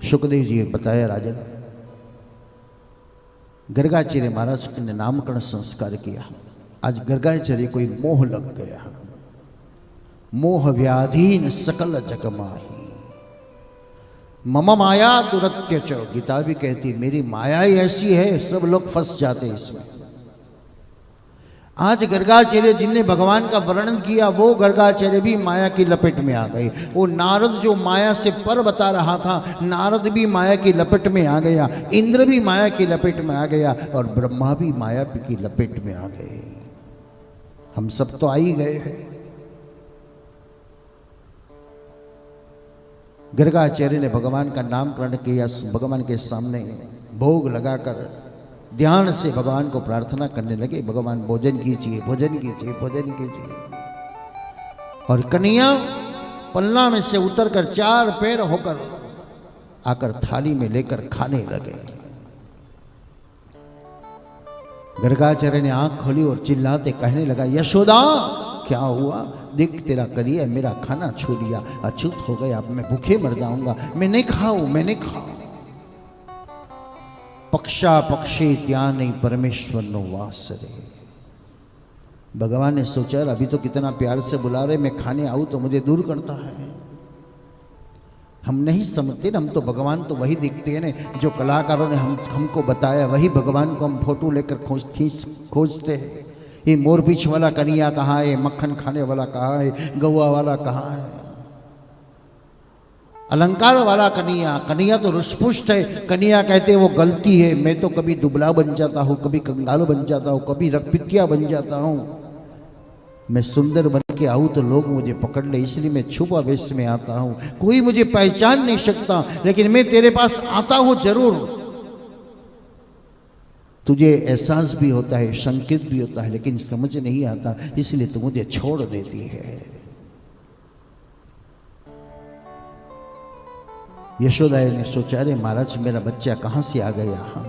सुखदेव जी ने बताया राजन, गर्गाचार्य महाराज ने नामकरण संस्कार किया। आज गर्गाचार्य कोई मोह लग गया, मोह व्याधीन सकल जग माही, मम माया दुरत्य च। गीता भी कहती मेरी माया ही ऐसी है, सब लोग फंस जाते इसमें। आज गर्गाचार्य जिनने भगवान का वर्णन किया वो गर्गाचार्य भी माया की लपेट में आ गए। वो नारद जो माया से पर बता रहा था, नारद भी माया की लपेट में आ गया, इंद्र भी माया की लपेट में आ गया और ब्रह्मा भी माया की लपेट में आ गए। हम सब तो आ ही गए हैं। गर्गाचार्य ने भगवान का नामकरण किया, भगवान के सामने भोग लगाकर ध्यान से भगवान को प्रार्थना करने लगे, भगवान भोजन कीजिए, भोजन कीजिए, भोजन कीजिए। और कन्हैया पल्ला में से उतरकर चार पैर होकर आकर थाली में लेकर खाने लगे। गर्गाचार्य ने आंख खोली और चिल्लाते कहने लगा, यशोदा क्या हुआ? देख तेरा करिए मेरा खाना छू लिया, अछूत हो गया, अब मैं भूखे मर जाऊंगा, मैं नहीं खाऊं, मैं नहीं खाऊं। पक्षा पक्षी त्या नहीं परमेश्वर नो वास रे। भगवान ने सोचा अभी तो कितना प्यार से बुला रहे, मैं खाने आऊं तो मुझे दूर करता है। हम नहीं समझते ना, हम तो भगवान तो वही दिखते हैं ना जो कलाकारों ने हमको बताया, वही भगवान को हम फोटो लेकर खोजते हैं। ये मोरपीछ वाला कन्हैया कहाँ है, मक्खन खाने वाला कहाँ है, गौवा वाला कहाँ है, अलंकार वाला कन्हैया। कन्हैया तो रुष्पुष्ट है, कन्हैया कहते हैं वो गलती है, मैं तो कभी दुबला बन जाता हूँ, कभी कंगाल बन जाता हूँ, कभी रक्तपितिया बन जाता हूँ। मैं सुंदर बन के आऊँ तो लोग मुझे पकड़ ले, इसलिए मैं छुपा वेश में आता हूँ, कोई मुझे पहचान नहीं सकता, लेकिन मैं तेरे पास आता हूँ जरूर। तुझे एहसास भी होता है, संकेत भी होता है, लेकिन समझ नहीं आता, इसलिए तू मुझे छोड़ देती है। यशोदा ने सोचा अरे महाराज मेरा बच्चा कहाँ से आ गया। हाँ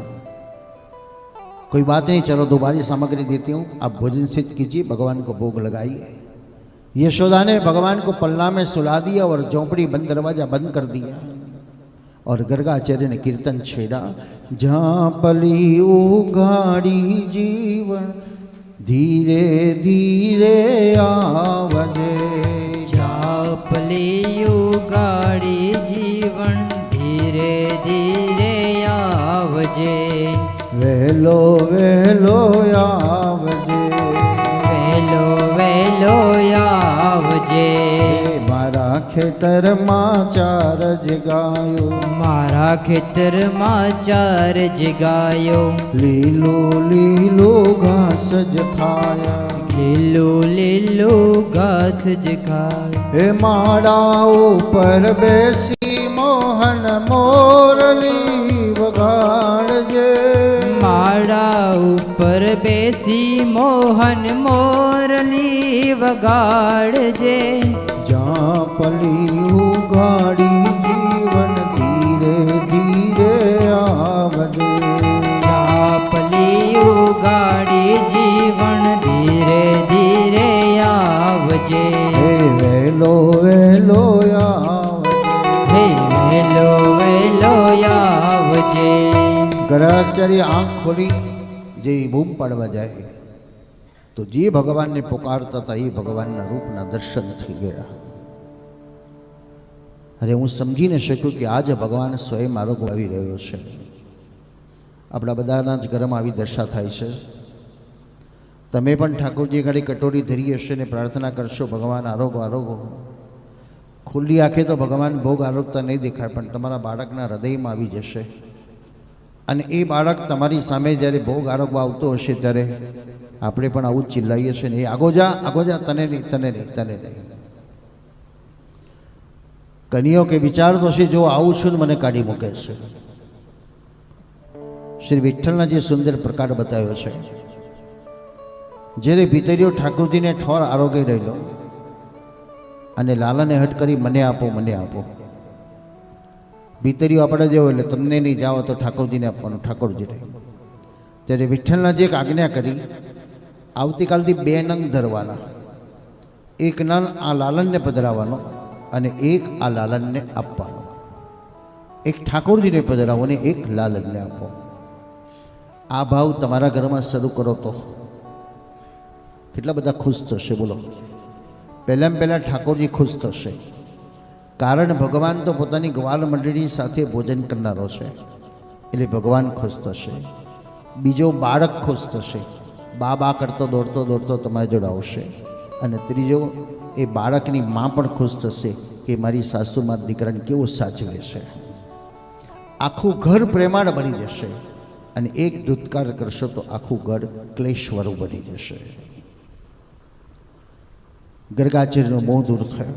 कोई बात नहीं, चलो दोबारा सामग्री देती हूँ, आप भोजन सिद्ध कीजिए, भगवान को भोग लगाइए। यशोदा ने भगवान को पल्ला में सुला दिया और झोंपड़ी बंद, दरवाजा बंद कर दिया। और गर्गाचार्य ने कीर्तन छेड़ा, जहाँ पली उगाड़ी जीवन धीरे धीरे आवजे, जहाँ पली उगाड़ी जीवन धीरे धीरे आवजे, वेलो वेलो आवजे, वेलो वेलो आवजे। मारा खेतर मां चार जगायो, मारा खेतर मां चार जगायो, लीलो लीलो घास जखाया, लीलो लीलो घास जखाया। हे माड़ा ऊपर बेसी मोहन मोरली वगाड़जे, माड़ा ऊपर बेसी मोहन मोरली वगाड़जे, जहाँ पली उगाड़ी जीवन धीरे धीरे आवजे, जहाँ पली उगाड़ी जीवन धीरे धीरे आवजे, हे वेलो वेलो आवजे, हे वेलो वेलो आवजे। गर्गाचार्य आंख खोली जे बूम पाड़वा जाए तो जे भगवान ने पुकारता था ये भगवान रूपना दर्शन थी गया। अरे हूँ समझी न शक्यों कि आज भगवान स्वयं आरोग्य આવી રહ્યો છે। આપણા બધાના જ ઘરમાં આવી દશા થાય છે। તમે પણ ઠાકોરજી ઘડી કટોરી ધરી હશે ને પ્રાર્થના કરશો ભગવાન આરોગો આરોગો, ખુલ્લી આંખે તો ભગવાન ભોગ આરોગતા નહીં દેખાય, પણ તમારા બાળકના હૃદયમાં આવી જશે અને એ બાળક તમારી સામે જ્યારે ભોગ આરોગવા આવતો હશે ત્યારે આપણે પણ આવું જ ચિલ્લાઈએ છીએ ને, એ આગો જા, તને નહીં, તને નહીં, તને નહીં। કન્યો કે વિચારતો છે જો આવું છું ને મને કાઢી મૂકે છે। શ્રી વિઠ્ઠલના જે સુંદર પ્રકાર બતાવ્યો છે, જ્યારે ભીતરીઓ ઠાકોરજીને ઠોર આરોગી રહેલો અને લાલાને હટ કરી મને આપો, મને આપો। ભીતરીઓ આપણે જેવો એટલે તમને નહીં જાઓ તો ઠાકોરજીને આપવાનું, ઠાકોરજીને। ત્યારે વિઠ્ઠલના જે એક આજ્ઞા કરી, આવતીકાલથી 2 નંગ ધરવાના, એક નંગ આ લાલનને પધરાવવાનો અને એક આ લાલનને આપવાનો। એક ઠાકોરજીને પધરાવો અને એક લાલનને આપો. આ ભાવ તમારા ઘરમાં શરૂ કરો તો કેટલા બધા ખુશ થશે બોલો. પહેલાં ઠાકોરજી ખુશ થશે, કારણ ભગવાન તો પોતાની ગ્વાલ મંડળી સાથે ભોજન કરનારો છે, એટલે ભગવાન ખુશ થશે. બીજો બાળક ખુશ થશે, બા કરતો દોડતો તમારી જોડે આવશે. અને ત્રીજો એ બાળકની મા પણ ખુશ થશે કે મારી સાસુ મારા દીકરાને કેવો સાચવે છે. આખું ઘર પ્રેમાળ બની જશે. અને એક ધૂતકાર કરશો તો આખું ઘર ક્લેશવાળું બની જશે. ગર્ગાચાર્યનો મોહ દૂર થયો.